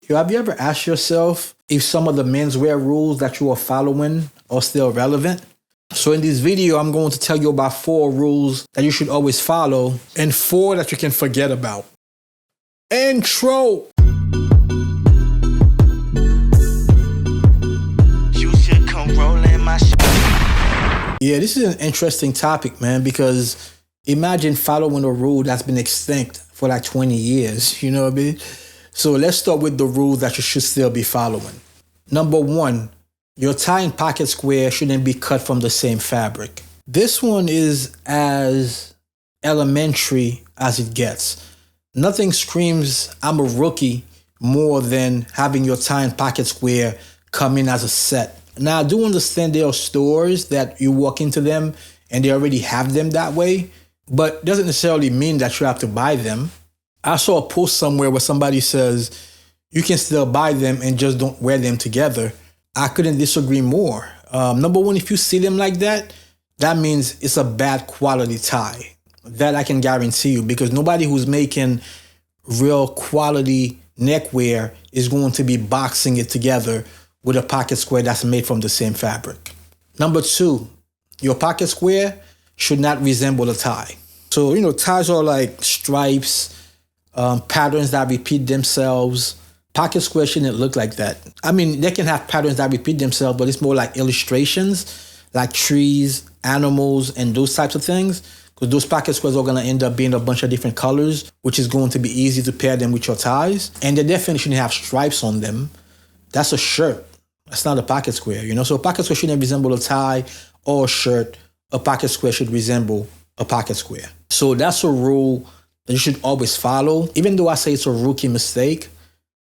Yo, have you ever asked yourself if some of the menswear rules that you are following are still relevant? So in this video, I'm going to tell you about 4 rules that you should always follow and 4 that you can forget about. Intro! You should come rolling my Yeah, this is an interesting topic, man, because imagine following a rule that's been extinct for like 20 years, you know what I mean? So let's start with the rules that you should still be following. Number 1, your tie and pocket square shouldn't be cut from the same fabric. This one is as elementary as it gets. Nothing screams I'm a rookie more than having your tie and pocket square come in as a set. Now, I do understand there are stores that you walk into them and they already have them that way, but it doesn't necessarily mean that you have to buy them. I saw a post somewhere where somebody says you can still buy them and just don't wear them together. I couldn't disagree more. Number 1, if you see them like that, that means it's a bad quality tie. That I can guarantee you, because nobody who's making real quality neckwear is going to be boxing it together with a pocket square that's made from the same fabric. Number 2, your pocket square should not resemble a tie. So, ties are like stripes, patterns that repeat themselves. Pocket square shouldn't look like that. I mean, they can have patterns that repeat themselves, but it's more like illustrations, like trees, animals, and those types of things. Because those pocket squares are going to end up being a bunch of different colors, which is going to be easy to pair them with your ties. And they definitely shouldn't have stripes on them. That's a shirt. That's not a pocket square, So a pocket square shouldn't resemble a tie or a shirt. A pocket square should resemble a pocket square. So that's a rule that you should always follow. Even though I say it's a rookie mistake,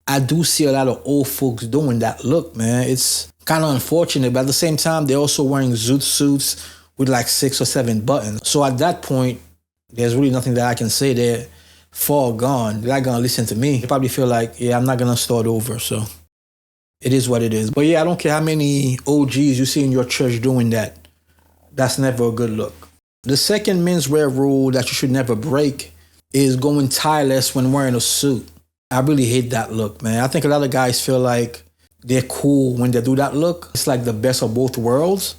I do see a lot of old folks doing that look, man. It's kind of unfortunate, but at the same time, they're also wearing zoot suits with like 6 or 7 buttons. So at that point, there's really nothing that I can say. They're far gone. They're not going to listen to me. They probably feel like, yeah, I'm not going to start over. So it is what it is. But yeah, I don't care how many OGs you see in your church doing that. That's never a good look. The second menswear rule that you should never break is going tieless when wearing a suit. I really hate that look, man. I think a lot of guys feel like they're cool when they do that look. It's like the best of both worlds.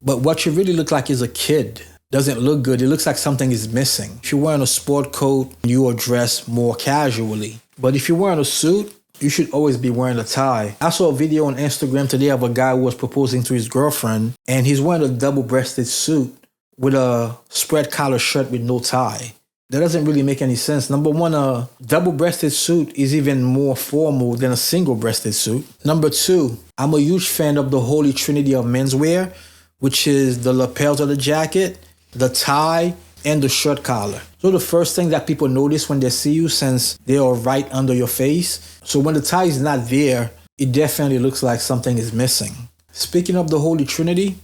But what you really look like is a kid. Doesn't look good. It looks like something is missing. If you're wearing a sport coat, you are dressed more casually. But if you're wearing a suit, you should always be wearing a tie. I saw a video on Instagram today of a guy who was proposing to his girlfriend, and he's wearing a double-breasted suit with a spread collar shirt with no tie. That doesn't really make any sense. Number 1, a double-breasted suit is even more formal than a single-breasted suit. Number 2, I'm a huge fan of the holy trinity of menswear, which is the lapels of the jacket, the tie, and the shirt collar. So the first thing that people notice when they see you, since they are right under your face. So when the tie is not there, it definitely looks like something is missing. Speaking of the holy trinity,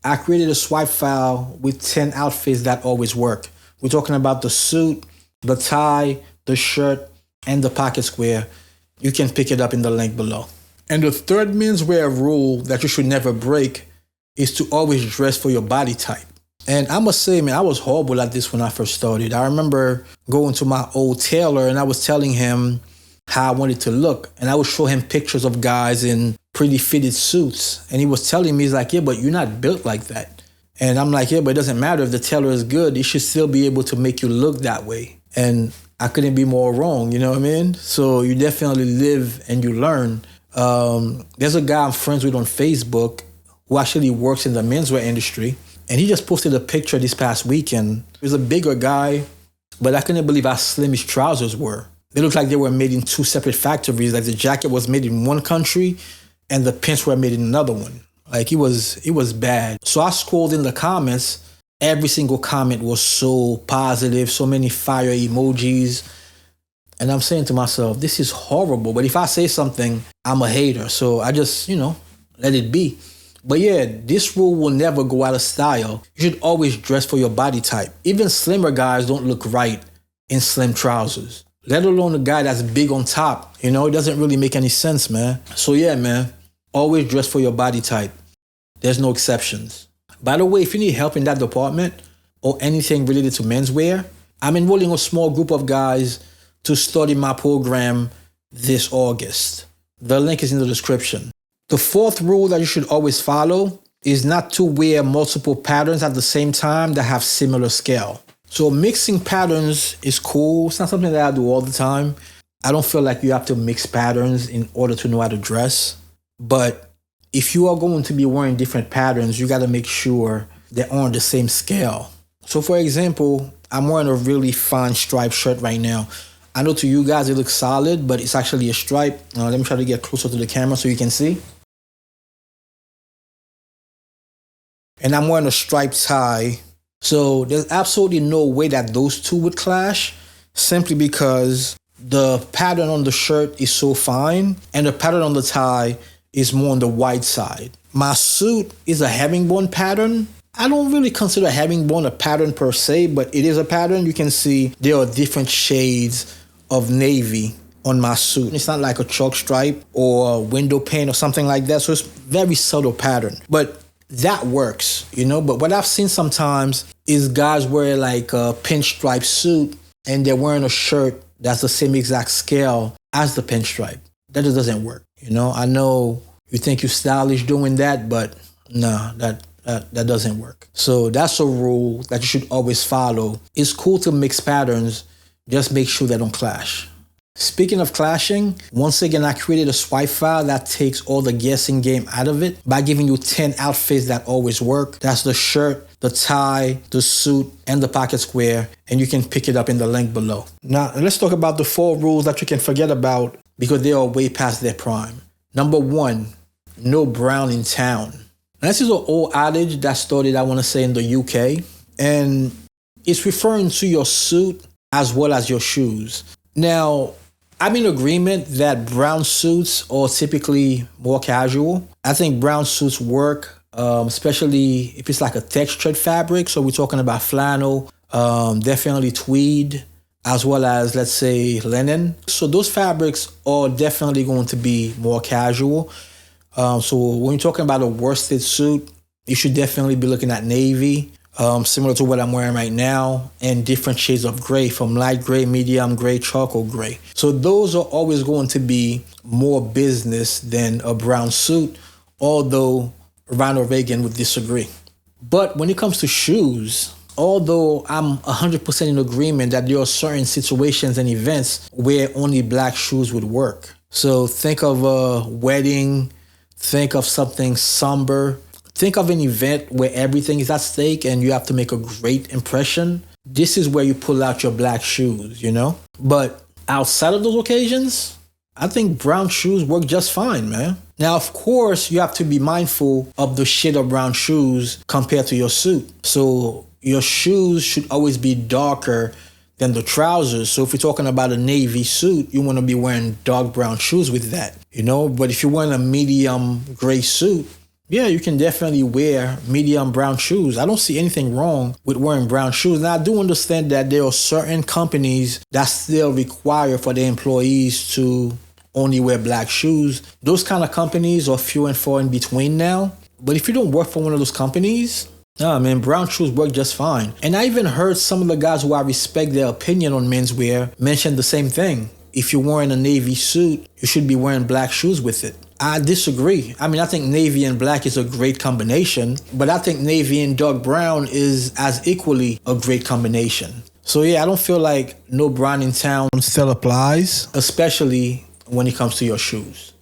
I created a swipe file with 10 outfits that always work. We're talking about the suit, the tie, the shirt, and the pocket square. You can pick it up in the link below. And the third menswear rule that you should never break is to always dress for your body type. And I must say, man, I was horrible at this when I first started. I remember going to my old tailor and I was telling him how I wanted to look. And I would show him pictures of guys in pretty fitted suits. And he was telling me, he's like, yeah, but you're not built like that. And I'm like, yeah, but it doesn't matter if the tailor is good. He should still be able to make you look that way. And I couldn't be more wrong, you know what I mean? So you definitely live and you learn. There's a guy I'm friends with on Facebook who actually works in the menswear industry. And he just posted a picture this past weekend. He was a bigger guy, but I couldn't believe how slim his trousers were. They looked like they were made in 2 separate factories. Like the jacket was made in one country and the pants were made in another one. Like it was bad. So I scrolled in the comments. Every single comment was so positive, so many fire emojis. And I'm saying to myself, this is horrible. But if I say something, I'm a hater. So I just, let it be. But yeah, this rule will never go out of style. You should always dress for your body type. Even slimmer guys don't look right in slim trousers, let alone a guy that's big on top. It doesn't really make any sense, man. So yeah, man, always dress for your body type. There's no exceptions. By the way, if you need help in that department or anything related to menswear, I'm enrolling a small group of guys to study my program this August. The link is in the description. The fourth rule that you should always follow is not to wear multiple patterns at the same time that have similar scale. So mixing patterns is cool. It's not something that I do all the time. I don't feel like you have to mix patterns in order to know how to dress. But if you are going to be wearing different patterns, you got to make sure they're on the same scale. So for example, I'm wearing a really fine striped shirt right now. I know to you guys it looks solid, but it's actually a stripe. Let me try to get closer to the camera so you can see. And I'm wearing a striped tie. So there's absolutely no way that those two would clash, simply because the pattern on the shirt is so fine and the pattern on the tie is more on the wide side. My suit is a herringbone pattern. I don't really consider herringbone a pattern per se, but it is a pattern. You can see there are different shades of navy on my suit. It's not like a chalk stripe or a window pane or something like that. So it's very subtle pattern, but that works, you know. But what I've seen sometimes is guys wear like a pinstripe suit and they're wearing a shirt that's the same exact scale as the pinstripe. That just doesn't work, you know. I know you think you're stylish doing that, but no, that doesn't work. So that's a rule that you should always follow. It's cool to mix patterns, just make sure they don't clash. Speaking of clashing, once again, I created a swipe file that takes all the guessing game out of it by giving you 10 outfits that always work. That's the shirt, the tie, the suit, and the pocket square, and you can pick it up in the link below. Now, let's talk about the 4 rules that you can forget about because they are way past their prime. Number 1, no brown in town. Now, this is an old adage that started, I want to say, in the UK, and it's referring to your suit as well as your shoes. Now, I'm in agreement that brown suits are typically more casual. I think brown suits work, especially if it's like a textured fabric. So we're talking about flannel, definitely tweed, as well as, let's say, linen. So those fabrics are definitely going to be more casual. So when you're talking about a worsted suit, you should definitely be looking at navy, similar to what I'm wearing right now, and different shades of gray, from light gray, medium gray, charcoal gray. So those are always going to be more business than a brown suit, although Ronald Reagan would disagree. But when it comes to shoes, although I'm 100% in agreement that there are certain situations and events where only black shoes would work. So think of a wedding, think of something somber, think of an event where everything is at stake and you have to make a great impression. This is where you pull out your black shoes, you know? But outside of those occasions, I think brown shoes work just fine, man. Now, of course, you have to be mindful of the shade of brown shoes compared to your suit. So your shoes should always be darker than the trousers. So if you're talking about a navy suit, you want to be wearing dark brown shoes with that, you know? But if you're wearing a medium gray suit, yeah, you can definitely wear medium brown shoes. I don't see anything wrong with wearing brown shoes. Now, I do understand that there are certain companies that still require for their employees to only wear black shoes. Those kind of companies are few and far in between now. But if you don't work for one of those companies, nah, man, brown shoes work just fine. And I even heard some of the guys who I respect their opinion on menswear mention the same thing. If you're wearing a navy suit, you should be wearing black shoes with it. I disagree. I mean, I think navy and black is a great combination, but I think navy and dark brown is as equally a great combination. So yeah, I don't feel like no brown in town still applies, especially when it comes to your shoes.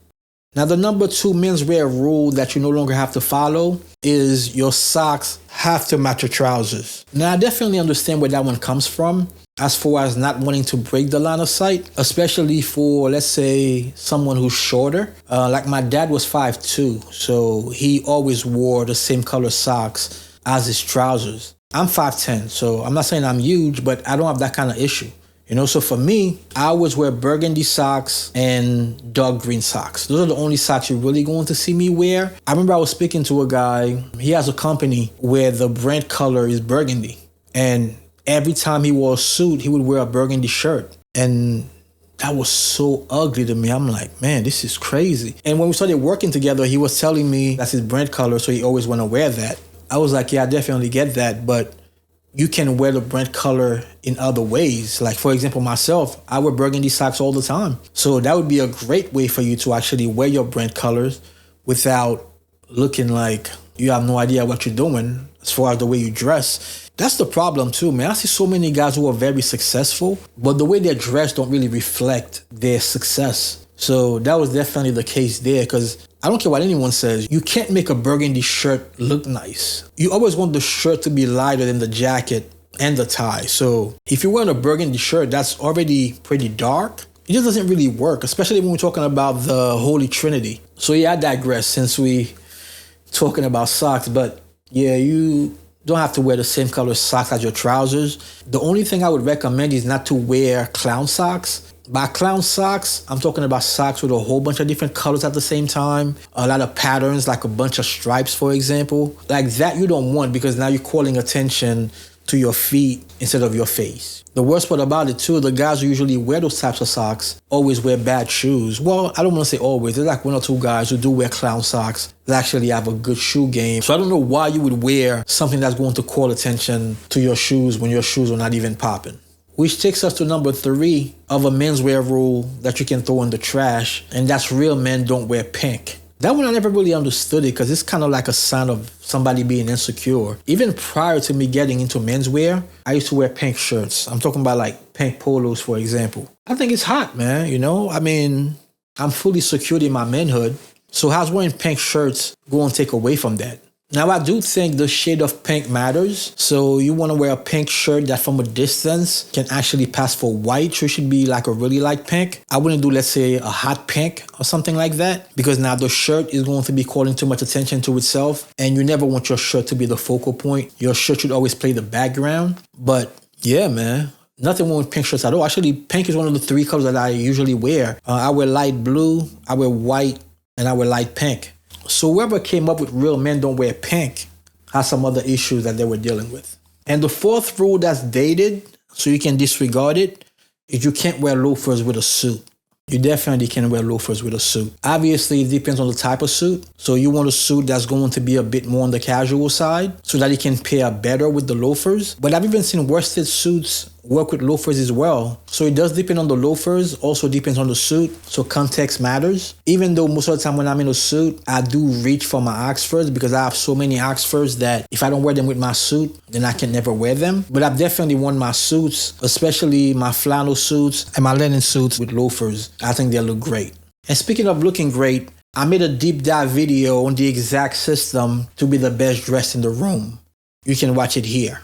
Now, the number 2 menswear rule that you no longer have to follow is your socks have to match your trousers. Now, I definitely understand where that one comes from, as far as not wanting to break the line of sight, especially for, let's say, someone who's shorter. Like my dad was 5'2", so he always wore the same color socks as his trousers. I'm 5'10", so I'm not saying I'm huge, but I don't have that kind of issue. You know, so for me, I always wear burgundy socks and dark green socks. Those are the only socks you're really going to see me wear. I remember I was speaking to a guy. He has a company where the brand color is burgundy. And every time he wore a suit, he would wear a burgundy shirt. And that was so ugly to me. I'm like, man, this is crazy. And when we started working together, he was telling me that's his brand color, so he always want to wear that. I was like, yeah, I definitely get that. But you can wear the brand color in other ways. Like, for example, myself, I wear burgundy socks all the time. So that would be a great way for you to actually wear your brand colors without looking like you have no idea what you're doing as far as the way you dress. That's the problem too, man. I see so many guys who are very successful, but the way they're dressed don't really reflect their success. So that was definitely the case there, because I don't care what anyone says, you can't make a burgundy shirt look nice. You always want the shirt to be lighter than the jacket and the tie. So if you're wearing a burgundy shirt that's already pretty dark, it just doesn't really work, especially when we're talking about the Holy Trinity. So yeah, I digress since we talking about socks, but yeah, you don't have to wear the same color socks as your trousers. The only thing I would recommend is not to wear clown socks. By clown socks, I'm talking about socks with a whole bunch of different colors at the same time, a lot of patterns, like a bunch of stripes, for example. Like that you don't want, because now you're calling attention to your feet instead of your face. The worst part about it too, the guys who usually wear those types of socks always wear bad shoes. Well, I don't want to say always. There's like one or two guys who do wear clown socks that actually have a good shoe game. So I don't know why you would wear something that's going to call attention to your shoes when your shoes are not even popping. Which takes us to number 3 of a menswear rule that you can throw in the trash, and that's real men don't wear pink. That one I never really understood it, because it's kind of like a sign of somebody being insecure. Even prior to me getting into menswear, I used to wear pink shirts. I'm talking about like pink polos, for example. I think it's hot, man, you know? I mean, I'm fully secured in my manhood, so how's wearing pink shirts going to take away from that? Now, I do think the shade of pink matters. So you want to wear a pink shirt that from a distance can actually pass for white. So it should be like a really light pink. I wouldn't do, let's say, a hot pink or something like that, because now the shirt is going to be calling too much attention to itself. And you never want your shirt to be the focal point. Your shirt should always play the background. But yeah, man, nothing wrong with pink shirts at all. Actually, pink is one of the 3 colors that I usually wear. I wear light blue, I wear white, and I wear light pink. So whoever came up with real men don't wear pink has some other issues that they were dealing with. And the 4th rule that's dated, so you can disregard it, is you can't wear loafers with a suit. You definitely can wear loafers with a suit. Obviously, it depends on the type of suit. So you want a suit that's going to be a bit more on the casual side so that it can pair better with the loafers. But I've even seen worsted suits work with loafers as well. So it does depend on the loafers, also depends on the suit. So context matters. Even though most of the time when I'm in a suit, I do reach for my Oxfords, because I have so many Oxfords that if I don't wear them with my suit, then I can never wear them. But I've definitely worn my suits, especially my flannel suits and my linen suits with loafers. I think they look great. And speaking of looking great, I made a deep dive video on the exact system to be the best dressed in the room. You can watch it here.